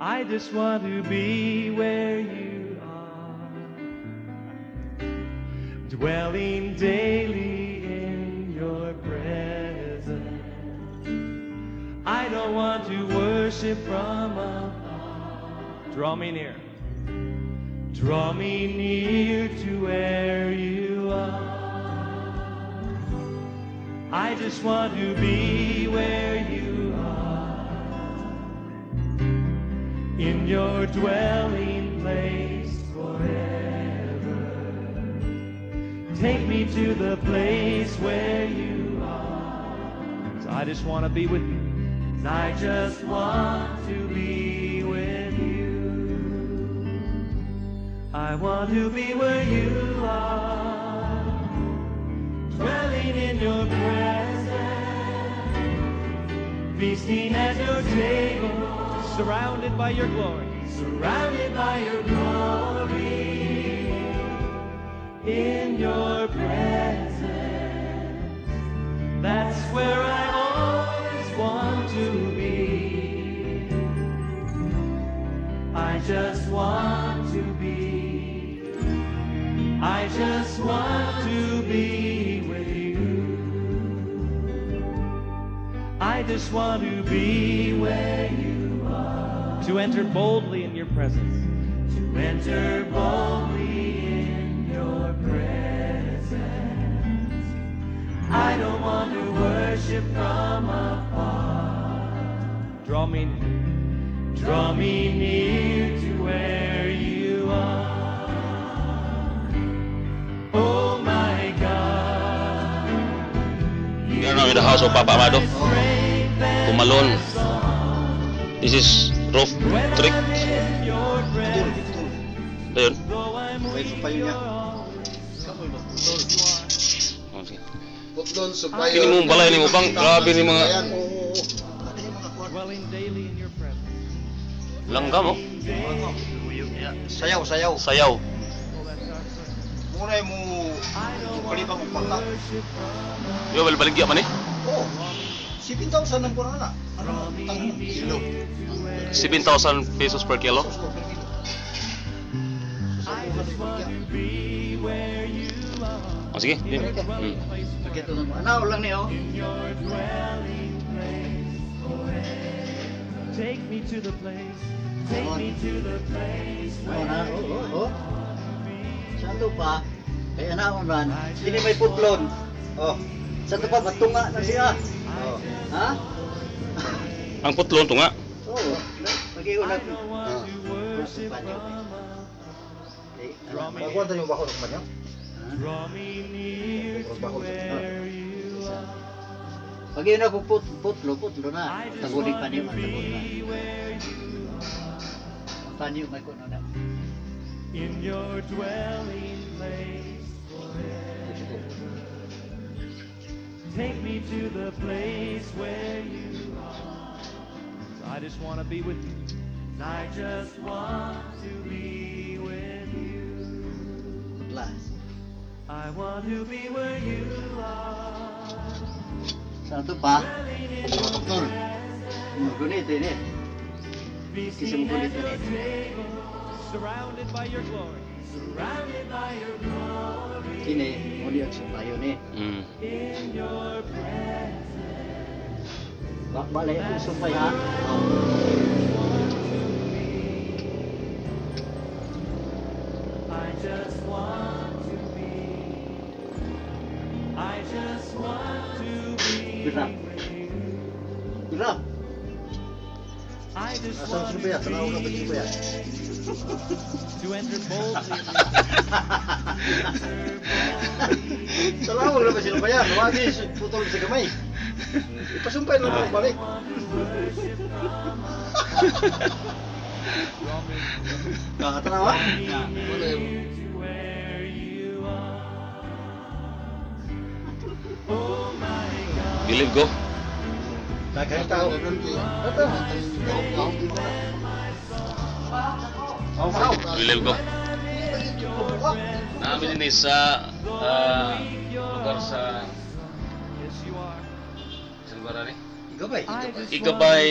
I just want to be where you are, dwelling daily in your presence. I don't want to worship from afar. Draw me near. Draw me near to where you are. I just want to be where you are, in your dwelling place forever. Take me to the place where you are. So I just want to be with you. I just want to be with you. I want to be where you are, dwelling in your presence, feasting at your table, surrounded by your glory, surrounded by your glory, in your presence. That's where I always want to be. I just want to be. I just want to be with you. I just want to be where you are. To enter boldly in your presence. To enter boldly in your presence. I don't want to worship from afar. Draw me near. Draw me near to where you are. Oh my God. You're now in the house of Papa Amado. Tumalon. This is roof trick. Ayun. May supayo niya. Oh, sige. Putlon, supayo. Kini mo balay ni mo bang grabe ni mga Dwelling daily in your presence. langgam oh. Sayaw, sayaw. Sayaw. Muna mo palibang kong pangka. Yo baligya man eh. Oo. 7,000 ang pura na. Ano? Tanong kilo. 7,000 pesos per kilo. Oh, sige. Pakito na mo. Ano lang niyo? Take me to the place. Take me to the place. Oo na. Oo. Saan to pa? Kaya na ako man. Sini may putlon. Oh. Saan to pa? Matunga na siya. Oh. Ha? Ang putlon to nga. Oo. Pag-iwan na. Bago tayo bako ng manyo? Draw me near to where you are. Pag-iwan ako putlo na. Tagulig pa niyo. Panyo may kuno na. In your dwelling place forever. Take me to the place where you are. So I just want to be with you. I just want to be with you. Last. I want to be where you are. Saan to pa? Doktor. Gunit ini. Kisah kulit ini. Surrounded by your glory. Surrounded by your glory. Kini, mo diyan sa tayo ni. In your presence. Balay ako sumpay ha. I just want to be. I just want to be Berap. with you. Berap. I just Asal want Surabaya, to kenapa kamu be Surabaya? to enter boldly. Salamat na ba Surabaya? Nawagi, putol sa kamay. Ipasumpay na mo balik. Nakatanawa? Wala yun. Where you are. Oh my God. Believe go. Daghang tao. Ito. Believe go. Namin ini sa lugar sa Yes, you are. sa lugar ni. Igabay. Igabay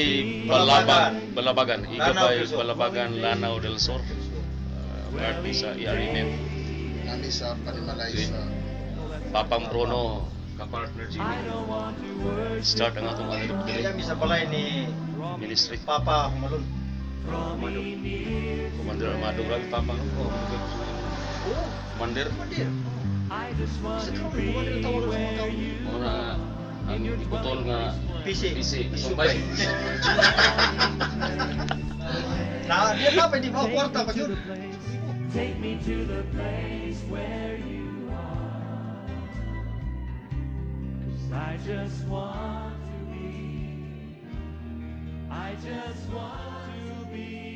Balabagan. Balabagan. Lanao Igabay del Sur. Balabagan Lanao del Sur. Party sa Iarinet. Nani sa Panimalay Si sa Papang Bruno, kapartner Jimmy. Start ang atong Kaya alirip mi sa balay ni ministry. Papa Humalon. Commander Amado, grabe Papa. Commander. Sa karon mo na tawagan sa mga tao. Muna ang iputol nga PC. PC. Sumpay. Na, di na pa di ba kwarta pa yun. Take me to the place where you are. 'Cause I just want to be. I just want to be